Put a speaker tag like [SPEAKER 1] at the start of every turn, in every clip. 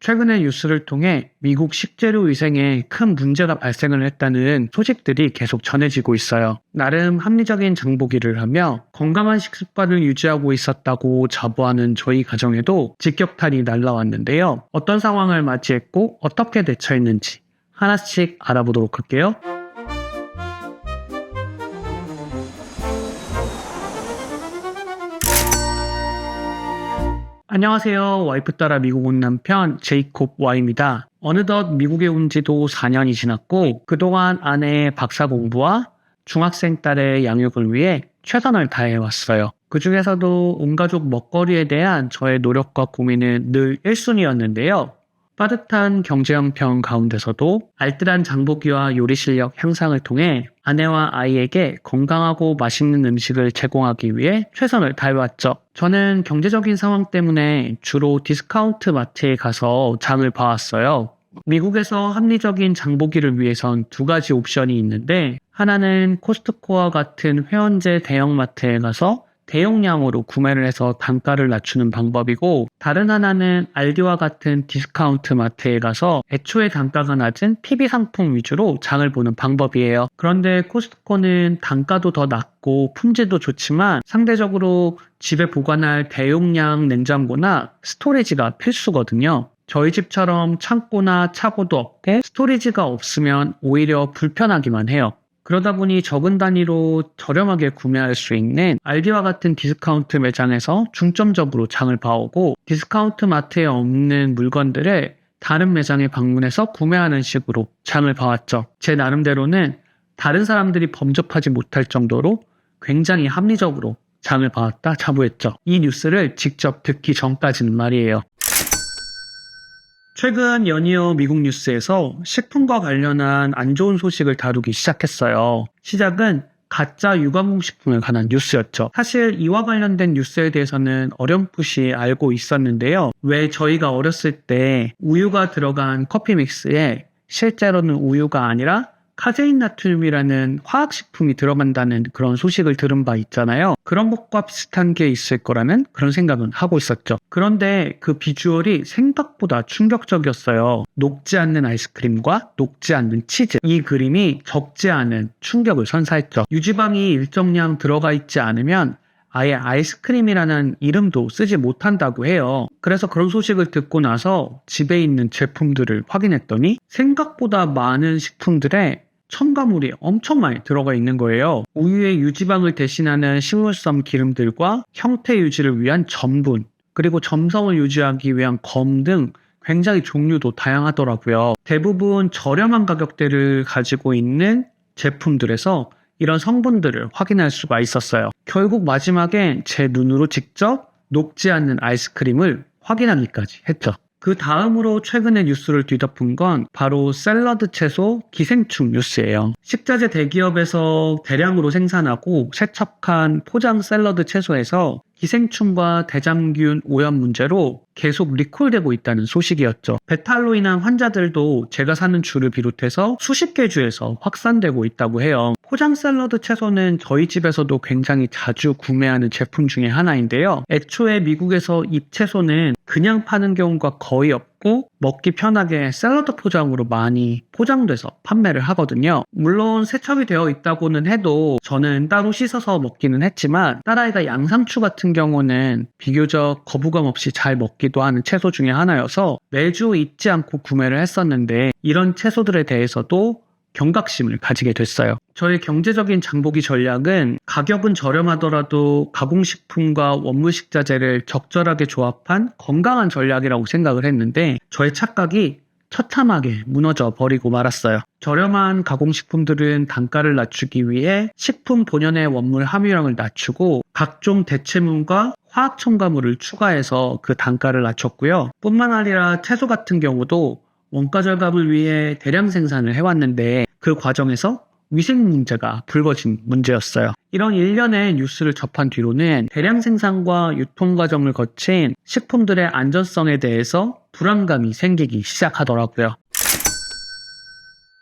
[SPEAKER 1] 최근에 뉴스를 통해 미국 식재료 위생에 큰 문제가 발생을 했다는 소식들이 계속 전해지고 있어요. 나름 합리적인 장보기를 하며 건강한 식습관을 유지하고 있었다고 자부하는 저희 가정에도 직격탄이 날라왔는데요. 어떤 상황을 맞이했고 어떻게 대처했는지 하나씩 알아보도록 할게요. 안녕하세요. 와이프 따라 미국 온 남편 제이콥 Y입니다. 어느덧 미국에 온 지도 4년이 지났고 그동안 아내의 박사 공부와 중학생 딸의 양육을 위해 최선을 다해왔어요. 그 중에서도 온 가족 먹거리에 대한 저의 노력과 고민은 늘 1순위였는데요. 빠듯한 경제 형편 가운데서도 알뜰한 장보기와 요리 실력 향상을 통해 아내와 아이에게 건강하고 맛있는 음식을 제공하기 위해 최선을 다해왔죠. 저는 경제적인 상황 때문에 주로 디스카운트 마트에 가서 장을 봐왔어요. 미국에서 합리적인 장보기를 위해선 두 가지 옵션이 있는데 하나는 코스트코와 같은 회원제 대형마트에 가서 대용량으로 구매를 해서 단가를 낮추는 방법이고 다른 하나는 알디와 같은 디스카운트 마트에 가서 애초에 단가가 낮은 PB 상품 위주로 장을 보는 방법이에요. 그런데 코스트코는 단가도 더 낮고 품질도 좋지만 상대적으로 집에 보관할 대용량 냉장고나 스토리지가 필수거든요. 저희 집처럼 창고나 차고도 없고 스토리지가 없으면 오히려 불편하기만 해요. 그러다 보니 적은 단위로 저렴하게 구매할 수 있는 알디와 같은 디스카운트 매장에서 중점적으로 장을 봐오고 디스카운트 마트에 없는 물건들을 다른 매장에 방문해서 구매하는 식으로 장을 봐왔죠. 제 나름대로는 다른 사람들이 범접하지 못할 정도로 굉장히 합리적으로 장을 봐왔다 자부했죠. 이 뉴스를 직접 듣기 전까지는 말이에요. 최근 연이어 미국 뉴스에서 식품과 관련한 안 좋은 소식을 다루기 시작했어요. 시작은 가짜 유가공식품에 관한 뉴스였죠. 사실 이와 관련된 뉴스에 대해서는 어렴풋이 알고 있었는데요. 왜 저희가 어렸을 때 우유가 들어간 커피 믹스에 실제로는 우유가 아니라 카제인 나트륨이라는 화학식품이 들어간다는 그런 소식을 들은 바 있잖아요. 그런 것과 비슷한 게 있을 거라는 그런 생각은 하고 있었죠. 그런데 그 비주얼이 생각보다 충격적이었어요. 녹지 않는 아이스크림과 녹지 않는 치즈. 이 그림이 적지 않은 충격을 선사했죠. 유지방이 일정량 들어가 있지 않으면 아예 아이스크림이라는 이름도 쓰지 못한다고 해요. 그래서 그런 소식을 듣고 나서 집에 있는 제품들을 확인했더니 생각보다 많은 식품들에 첨가물이 엄청 많이 들어가 있는 거예요. 우유의 유지방을 대신하는 식물성 기름들과 형태 유지를 위한 전분, 그리고 점성을 유지하기 위한 검 등 굉장히 종류도 다양하더라고요. 대부분 저렴한 가격대를 가지고 있는 제품들에서 이런 성분들을 확인할 수가 있었어요. 결국 마지막에 제 눈으로 직접 녹지 않는 아이스크림을 확인하기까지 했죠. 그 다음으로 최근에 뉴스를 뒤덮은 건 바로 샐러드 채소 기생충 뉴스예요. 식자재 대기업에서 대량으로 생산하고 세척한 포장 샐러드 채소에서 기생충과 대장균 오염 문제로 계속 리콜되고 있다는 소식이었죠. 배탈로 인한 환자들도 제가 사는 주를 비롯해서 수십 개 주에서 확산되고 있다고 해요. 포장 샐러드 채소는 저희 집에서도 굉장히 자주 구매하는 제품 중에 하나인데요. 애초에 미국에서 이 채소는 그냥 파는 경우가 거의 없고 먹기 편하게 샐러드 포장으로 많이 포장돼서 판매를 하거든요. 물론 세척이 되어 있다고는 해도 저는 따로 씻어서 먹기는 했지만 딸아이가 양상추 같은 경우는 비교적 거부감 없이 잘 먹기도 하는 채소 중에 하나여서 매주 잊지 않고 구매를 했었는데 이런 채소들에 대해서도 경각심을 가지게 됐어요. 저의 경제적인 장보기 전략은 가격은 저렴하더라도 가공식품과 원무 식자재를 적절하게 조합한 건강한 전략이라고 생각을 했는데 저의 착각이 처참하게 무너져 버리고 말았어요. 저렴한 가공식품들은 단가를 낮추기 위해 식품 본연의 원물 함유량을 낮추고 각종 대체물과 화학 첨가물을 추가해서 그 단가를 낮췄고요. 뿐만 아니라 채소 같은 경우도 원가 절감을 위해 대량 생산을 해왔는데 그 과정에서 위생 문제가 불거진 문제였어요. 이런 일련의 뉴스를 접한 뒤로는 대량 생산과 유통 과정을 거친 식품들의 안전성에 대해서 불안감이 생기기 시작하더라고요.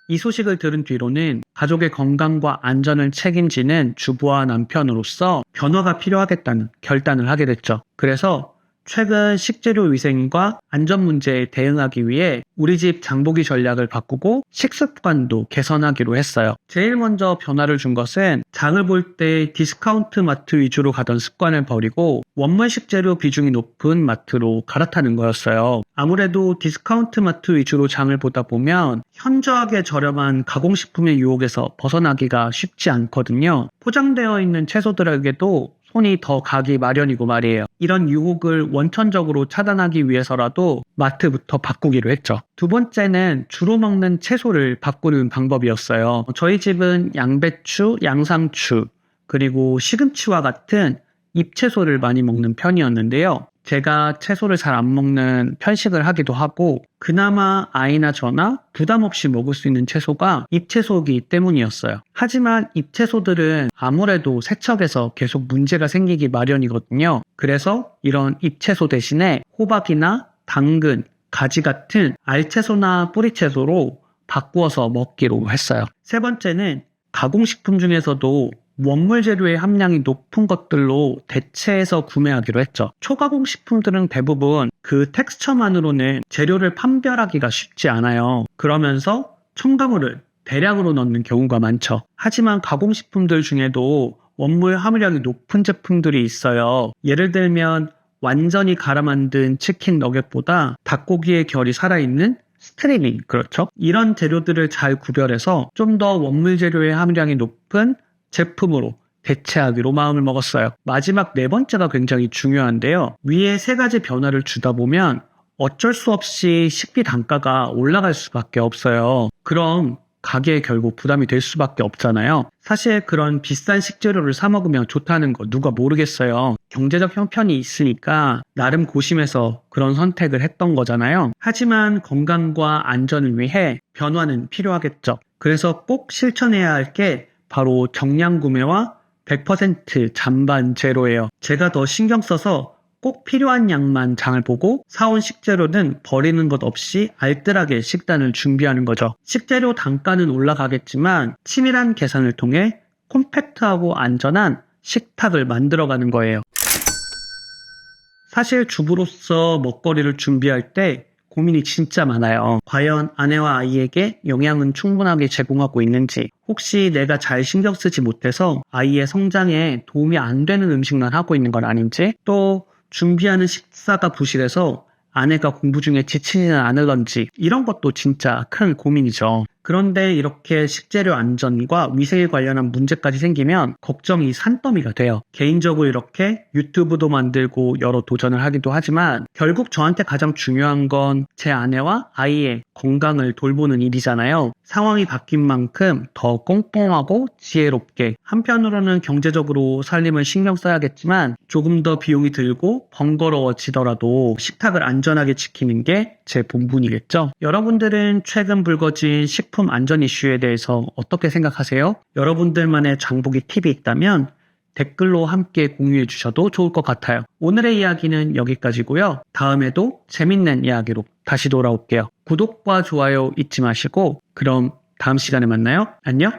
[SPEAKER 1] 이 소식을 들은 뒤로는 가족의 건강과 안전을 책임지는 주부와 남편으로서 변화가 필요하겠다는 결단을 하게 됐죠. 그래서 최근 식재료 위생과 안전 문제에 대응하기 위해 우리 집 장보기 전략을 바꾸고 식습관도 개선하기로 했어요. 제일 먼저 변화를 준 것은 장을 볼 때 디스카운트 마트 위주로 가던 습관을 버리고 원물 식재료 비중이 높은 마트로 갈아타는 거였어요. 아무래도 디스카운트 마트 위주로 장을 보다 보면 현저하게 저렴한 가공식품의 유혹에서 벗어나기가 쉽지 않거든요. 포장되어 있는 채소들에게도 손이 더 가기 마련이고 말이에요. 이런 유혹을 원천적으로 차단하기 위해서라도 마트부터 바꾸기로 했죠. 두 번째는 주로 먹는 채소를 바꾸는 방법이었어요. 저희 집은 양배추, 양상추, 그리고 시금치와 같은 잎채소를 많이 먹는 편이었는데요. 제가 채소를 잘 안 먹는 편식을 하기도 하고 그나마 아이나 저나 부담 없이 먹을 수 있는 채소가 잎채소이기 때문이었어요. 하지만 잎채소들은 아무래도 세척에서 계속 문제가 생기기 마련이거든요. 그래서 이런 잎채소 대신에 호박이나 당근, 가지 같은 알채소나 뿌리채소로 바꾸어서 먹기로 했어요. 세 번째는 가공식품 중에서도 원물 재료의 함량이 높은 것들로 대체해서 구매하기로 했죠. 초가공 식품들은 대부분 그 텍스처만으로는 재료를 판별하기가 쉽지 않아요. 그러면서 첨가물을 대량으로 넣는 경우가 많죠. 하지만 가공식품들 중에도 원물 함유량이 높은 제품들이 있어요. 예를 들면 완전히 갈아 만든 치킨 너겟보다 닭고기의 결이 살아있는 스트리밍, 그렇죠? 이런 재료들을 잘 구별해서 좀 더 원물 재료의 함유량이 높은 제품으로 대체하기로 마음을 먹었어요. 마지막 네 번째가 굉장히 중요한데요. 위에 세 가지 변화를 주다 보면 어쩔 수 없이 식비 단가가 올라갈 수밖에 없어요. 그럼 가게에 결국 부담이 될 수밖에 없잖아요. 사실 그런 비싼 식재료를 사 먹으면 좋다는 거 누가 모르겠어요. 경제적 형편이 있으니까 나름 고심해서 그런 선택을 했던 거잖아요. 하지만 건강과 안전을 위해 변화는 필요하겠죠. 그래서 꼭 실천해야 할 게 바로 정량 구매와 100% 잔반 제로예요. 제가 더 신경 써서 꼭 필요한 양만 장을 보고 사온 식재료는 버리는 것 없이 알뜰하게 식단을 준비하는 거죠. 식재료 단가는 올라가겠지만 치밀한 계산을 통해 콤팩트하고 안전한 식탁을 만들어가는 거예요. 사실 주부로서 먹거리를 준비할 때 고민이 진짜 많아요. 과연 아내와 아이에게 영양은 충분하게 제공하고 있는지, 혹시 내가 잘 신경 쓰지 못해서 아이의 성장에 도움이 안 되는 음식만 하고 있는 건 아닌지, 또 준비하는 식사가 부실해서 아내가 공부 중에 지치지는 않을런지, 이런 것도 진짜 큰 고민이죠. 그런데 이렇게 식재료 안전과 위생에 관련한 문제까지 생기면 걱정이 산더미가 돼요. 개인적으로 이렇게 유튜브도 만들고 여러 도전을 하기도 하지만 결국 저한테 가장 중요한 건 제 아내와 아이의 건강을 돌보는 일이잖아요. 상황이 바뀐 만큼 더 꼼꼼하고 지혜롭게, 한편으로는 경제적으로 살림을 신경 써야겠지만 조금 더 비용이 들고 번거로워지더라도 식탁을 안전하게 지키는 게 제 본분이겠죠. 여러분들은 최근 불거진 식품 안전 이슈에 대해서 어떻게 생각하세요? 여러분들만의 장보기 팁이 있다면 댓글로 함께 공유해 주셔도 좋을 것 같아요. 오늘의 이야기는 여기까지고요. 다음에도 재밌는 이야기로 다시 돌아올게요. 구독과 좋아요 잊지 마시고 그럼 다음 시간에 만나요. 안녕.